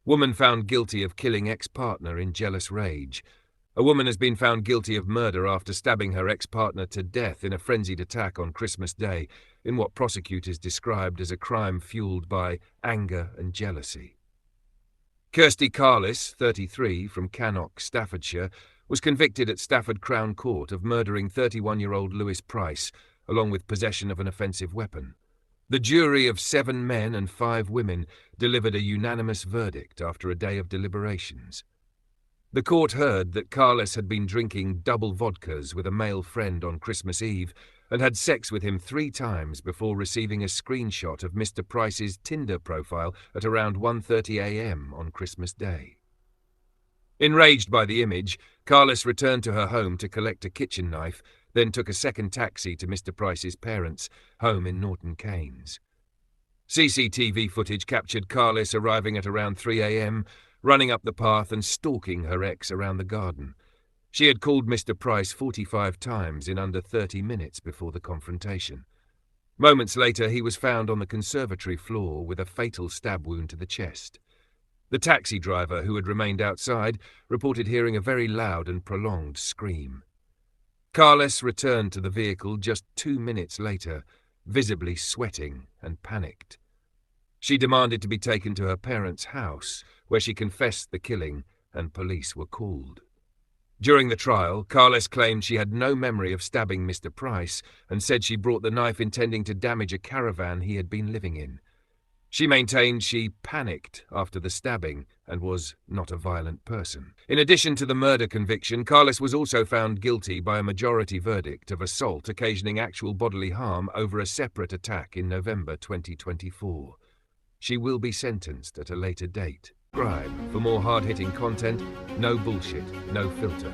Woman found guilty of killing ex-partner in jealous rage. A woman has been found guilty of murder after stabbing her ex-partner to death in a frenzied attack on Christmas Day, in what prosecutors described as a crime fueled by anger and jealousy. Kirsty Carless, 33, from Cannock, Staffordshire, was convicted at Stafford Crown Court of murdering 31-year-old Lewis Price, along with possession of an offensive weapon. The jury of 7 men and 5 women delivered a unanimous verdict after a day of deliberations. The court heard that Carless had been drinking double vodkas with a male friend on Christmas Eve and had sex with him 3 times before receiving a screenshot of Mr. Price's Tinder profile at around 1:30 a.m. on Christmas Day. Enraged by the image, Carless returned to her home to collect a kitchen knife, then took a second taxi to Mr. Price's parents' home in Norton Canes. CCTV footage captured Carless arriving at around 3 a.m., running up the path and stalking her ex around the garden. She had called Mr. Price 45 times in under 30 minutes before the confrontation. Moments later, he was found on the conservatory floor with a fatal stab wound to the chest. The taxi driver, who had remained outside, reported hearing a very loud and prolonged scream. Carless returned to the vehicle just 2 minutes later, visibly sweating and panicked. She demanded to be taken to her parents' house, where she confessed the killing, and police were called. During the trial, Carless claimed she had no memory of stabbing Mr. Price and said she brought the knife intending to damage a caravan he had been living in. She maintained she panicked after the stabbing and was not a violent person. In addition to the murder conviction, Carless was also found guilty by a majority verdict of assault occasioning actual bodily harm over a separate attack in November 2024. She will be sentenced at a later date. Subscribe for more hard-hitting content, no bullshit, no filter.